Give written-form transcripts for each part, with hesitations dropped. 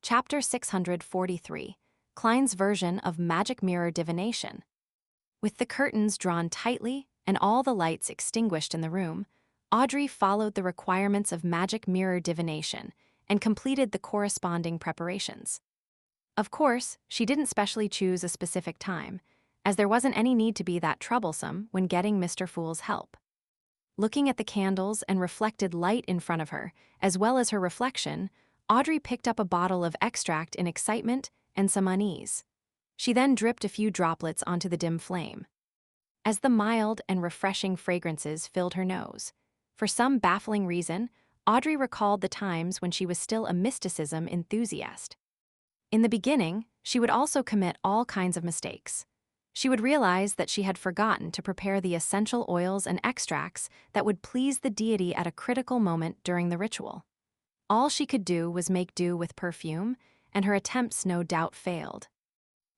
Chapter 643, Klein's version of magic mirror divination. With the curtains drawn tightly and all the lights extinguished in the room, Audrey followed the requirements of magic mirror divination and completed the corresponding preparations. Of course, she didn't specially choose a specific time, as there wasn't any need to be that troublesome when getting Mr. Fool's help. Looking at the candles and reflected light in front of her, as well as her reflection, Audrey picked up a bottle of extract in excitement and some unease. She then dripped a few droplets onto the dim flame. As the mild and refreshing fragrances filled her nose, for some baffling reason, Audrey recalled the times when she was still a mysticism enthusiast. In the beginning, she would also commit all kinds of mistakes. She would realize that she had forgotten to prepare the essential oils and extracts that would please the deity at a critical moment during the ritual. All she could do was make do with perfume, and her attempts no doubt failed.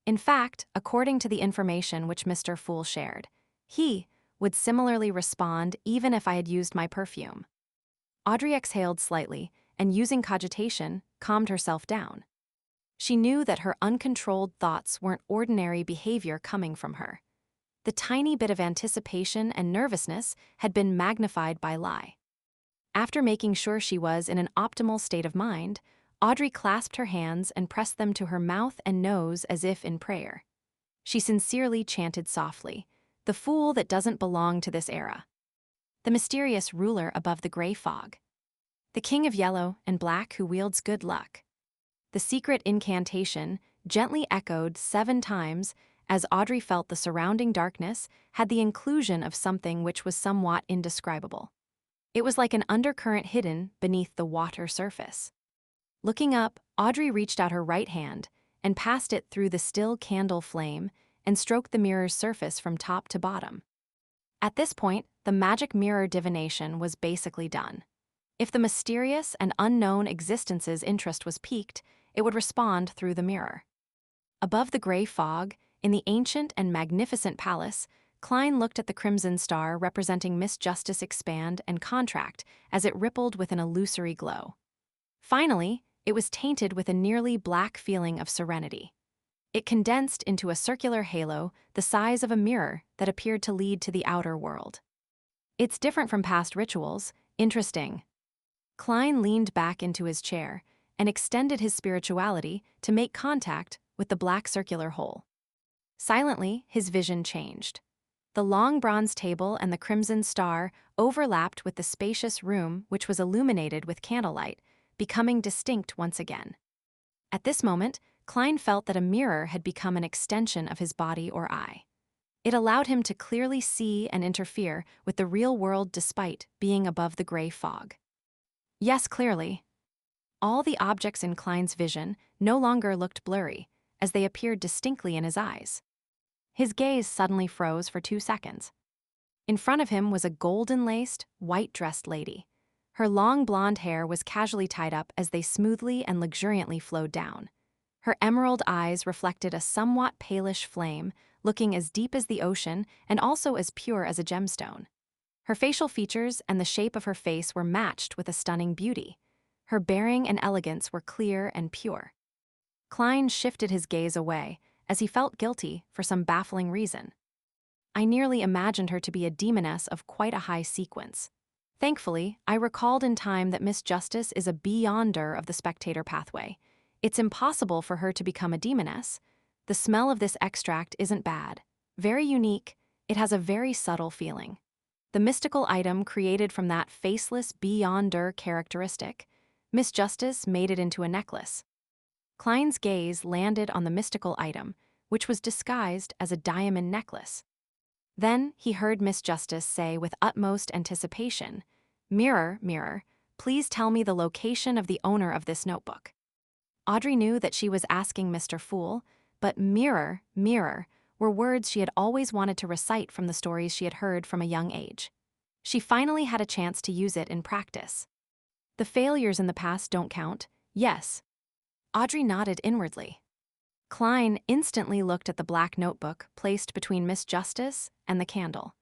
In fact, according to the information which Mr. Fool shared, he would similarly respond even if I had used my perfume. Audrey exhaled slightly, and using cogitation, calmed herself down. She knew that her uncontrolled thoughts weren't ordinary behavior coming from her. The tiny bit of anticipation and nervousness had been magnified by lie. After making sure she was in an optimal state of mind, Audrey clasped her hands and pressed them to her mouth and nose as if in prayer. She sincerely chanted softly, "The fool that doesn't belong to this era. The mysterious ruler above the gray fog. The king of yellow and black who wields good luck." The secret incantation, gently echoed 7 times as Audrey felt the surrounding darkness, had the inclusion of something which was somewhat indescribable. It was like an undercurrent hidden beneath the water surface. Looking up, Audrey reached out her right hand and passed it through the still candle flame and stroked the mirror's surface from top to bottom. At this point, the magic mirror divination was basically done. If the mysterious and unknown existence's interest was piqued, it would respond through the mirror. Above the gray fog, in the ancient and magnificent palace, Klein looked at the crimson star representing Miss Justice expand and contract as it rippled with an illusory glow. Finally, it was tainted with a nearly black feeling of serenity. It condensed into a circular halo the size of a mirror that appeared to lead to the outer world. "It's different from past rituals, interesting." Klein leaned back into his chair and extended his spirituality to make contact with the black circular hole. Silently, his vision changed. The long bronze table and the crimson star overlapped with the spacious room which was illuminated with candlelight, becoming distinct once again. At this moment, Klein felt that a mirror had become an extension of his body or eye. It allowed him to clearly see and interfere with the real world despite being above the gray fog. Yes, clearly. All the objects in Klein's vision no longer looked blurry, as they appeared distinctly in his eyes. His gaze suddenly froze for 2 seconds. In front of him was a golden-laced, white-dressed lady. Her long blonde hair was casually tied up as they smoothly and luxuriantly flowed down. Her emerald eyes reflected a somewhat palish flame, looking as deep as the ocean and also as pure as a gemstone. Her facial features and the shape of her face were matched with a stunning beauty. Her bearing and elegance were clear and pure. Klein shifted his gaze away, as he felt guilty for some baffling reason. I nearly imagined her to be a demoness of quite a high sequence. Thankfully, I recalled in time that Miss Justice is a beyonder of the spectator pathway. It's impossible for her to become a demoness. The smell of this extract isn't bad. Very unique, it has a very subtle feeling. The mystical item created from that faceless beyonder characteristic, Miss Justice made it into a necklace. Klein's gaze landed on the mystical item, which was disguised as a diamond necklace. Then he heard Miss Justice say with utmost anticipation, "Mirror, mirror, please tell me the location of the owner of this notebook." Audrey knew that she was asking Mr. Fool, but mirror, mirror, were words she had always wanted to recite from the stories she had heard from a young age. She finally had a chance to use it in practice. The failures in the past don't count, yes. Audrey nodded inwardly. Klein instantly looked at the black notebook placed between Miss Justice and the candle.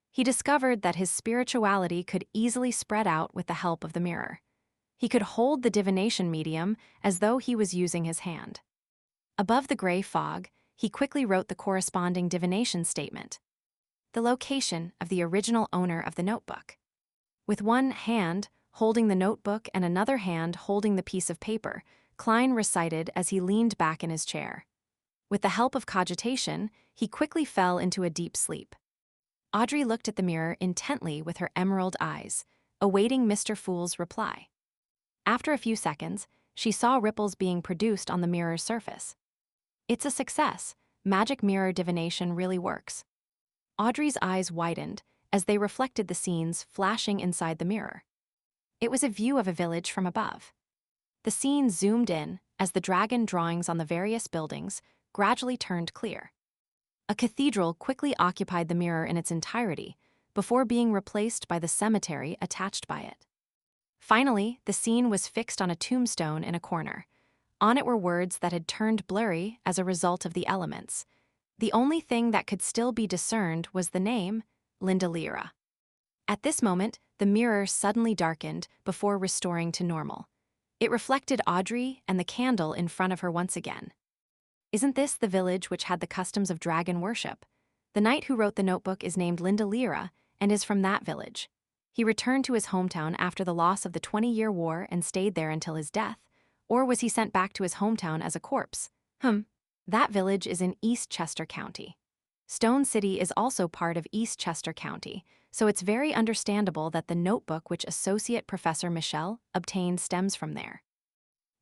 He discovered that his spirituality could easily spread out with the help of the mirror. He could hold the divination medium as though he was using his hand. Above the gray fog, he quickly wrote the corresponding divination statement. The location of the original owner of the notebook. With one hand holding the notebook and another hand holding the piece of paper, Klein recited as he leaned back in his chair. With the help of cogitation, he quickly fell into a deep sleep. Audrey looked at the mirror intently with her emerald eyes, awaiting Mr. Fool's reply. After a few seconds, she saw ripples being produced on the mirror's surface. It's a success. Magic mirror divination really works. Audrey's eyes widened as they reflected the scenes flashing inside the mirror. It was a view of a village from above. The scene zoomed in as the dragon drawings on the various buildings gradually turned clear. A cathedral quickly occupied the mirror in its entirety before being replaced by the cemetery attached by it. Finally, the scene was fixed on a tombstone in a corner. On it were words that had turned blurry as a result of the elements. The only thing that could still be discerned was the name, Linda Lyra. At this moment, the mirror suddenly darkened before restoring to normal. It reflected Audrey and the candle in front of her once again. Isn't this the village which had the customs of dragon worship? The knight who wrote the notebook is named Linda Lyra and is from that village. He returned to his hometown after the loss of the 20-year war and stayed there until his death, or was he sent back to his hometown as a corpse? That village is in Eastchester County. Stone City is also part of Eastchester County, so it's very understandable that the notebook which Associate Professor Michelle obtained stems from there.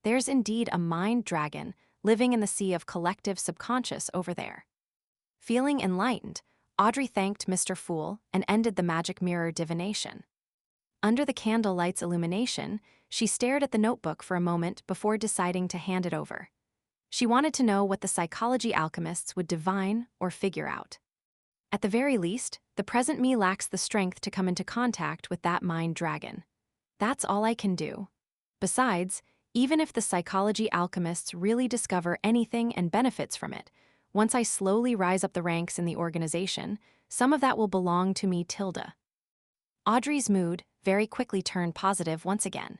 There's indeed a mind dragon living in the sea of collective subconscious over there. Feeling enlightened, Audrey thanked Mr. Fool and ended the magic mirror divination. Under the candlelight's illumination, she stared at the notebook for a moment before deciding to hand it over. She wanted to know what the psychology alchemists would divine or figure out. At the very least, the present me lacks the strength to come into contact with that mind dragon. That's all I can do. Besides, even if the psychology alchemists really discover anything and benefits from it, once I slowly rise up the ranks in the organization, some of that will belong to me, Tilda. Audrey's mood very quickly turned positive once again.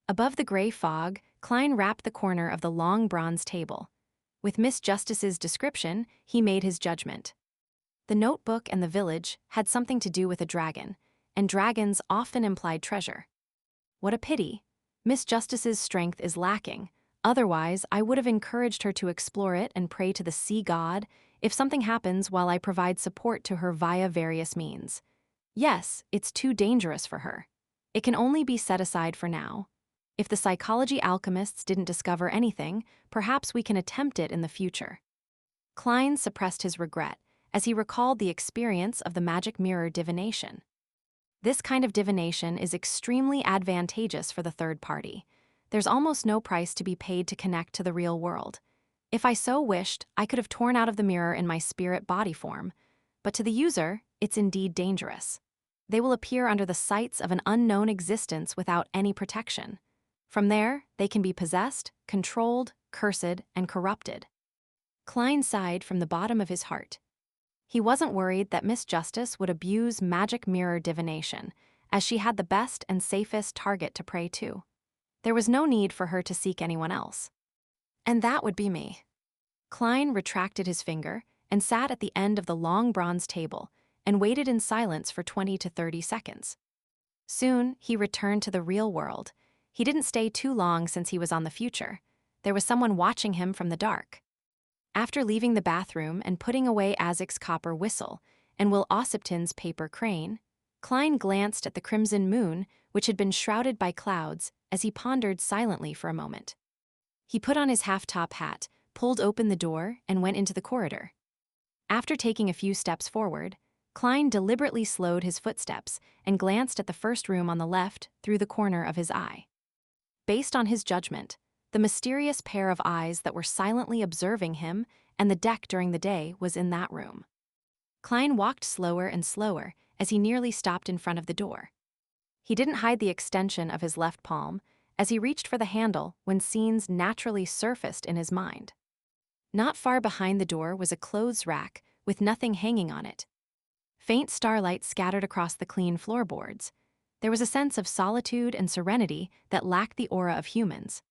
Above the gray fog, Klein rapped the corner of the long bronze table. With Miss Justice's description, he made his judgment. The notebook and the village had something to do with a dragon, and dragons often implied treasure. What a pity. Miss Justice's strength is lacking. Otherwise, I would have encouraged her to explore it and pray to the sea god if something happens while I provide support to her via various means. Yes, it's too dangerous for her. It can only be set aside for now. If the psychology alchemists didn't discover anything, perhaps we can attempt it in the future. Klein suppressed his regret as he recalled the experience of the magic mirror divination. This kind of divination is extremely advantageous for the third party. There's almost no price to be paid to connect to the real world. If I so wished, I could have torn out of the mirror in my spirit body form, but to the user, it's indeed dangerous. They will appear under the sights of an unknown existence without any protection. From there, they can be possessed, controlled, cursed, and corrupted. Klein sighed from the bottom of his heart. He wasn't worried that Miss Justice would abuse magic mirror divination, as she had the best and safest target to pray to. There was no need for her to seek anyone else. And that would be me. Klein retracted his finger and sat at the end of the long bronze table and waited in silence for 20 to 30 seconds. Soon, he returned to the real world. He didn't stay too long since he was on the future. There was someone watching him from the dark. After leaving the bathroom and putting away Azic's copper whistle and Will Ossipton's paper crane, Klein glanced at the crimson moon, which had been shrouded by clouds, as he pondered silently for a moment. He put on his half-top hat, pulled open the door, and went into the corridor. After taking a few steps forward, Klein deliberately slowed his footsteps and glanced at the first room on the left through the corner of his eye. Based on his judgment, the mysterious pair of eyes that were silently observing him and the deck during the day was in that room. Klein walked slower and slower as he nearly stopped in front of the door. He didn't hide the extension of his left palm as he reached for the handle when scenes naturally surfaced in his mind. Not far behind the door was a clothes rack with nothing hanging on it. Faint starlight scattered across the clean floorboards. There was a sense of solitude and serenity that lacked the aura of humans.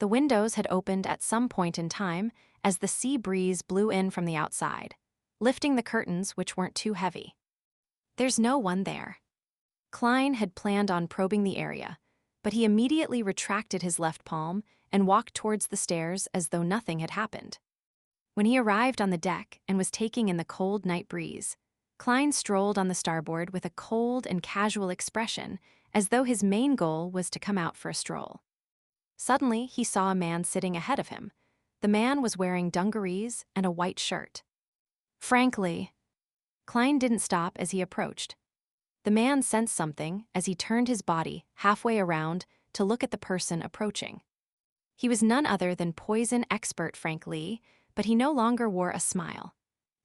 The windows had opened at some point in time as the sea breeze blew in from the outside, lifting the curtains which weren't too heavy. There's no one there. Klein had planned on probing the area, but he immediately retracted his left palm and walked towards the stairs as though nothing had happened. When he arrived on the deck and was taking in the cold night breeze, Klein strolled on the starboard with a cold and casual expression, as though his main goal was to come out for a stroll. Suddenly, he saw a man sitting ahead of him. The man was wearing dungarees and a white shirt. Frankly, Klein didn't stop as he approached. The man sensed something as he turned his body halfway around to look at the person approaching. He was none other than poison expert Frank Lee, but he no longer wore a smile.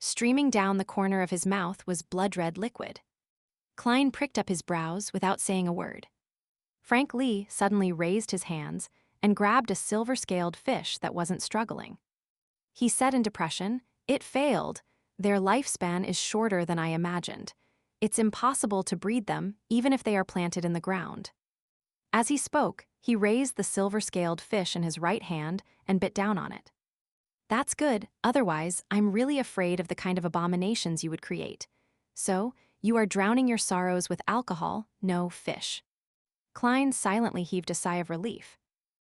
Streaming down the corner of his mouth was blood-red liquid. Klein pricked up his brows without saying a word. Frank Lee suddenly raised his hands and grabbed a silver-scaled fish that wasn't struggling. He said in depression, "It failed. Their lifespan is shorter than I imagined. It's impossible to breed them, even if they are planted in the ground." As he spoke, he raised the silver-scaled fish in his right hand and bit down on it. "That's good, otherwise I'm really afraid of the kind of abominations you would create. So, you are drowning your sorrows with alcohol, no fish." Klein silently heaved a sigh of relief.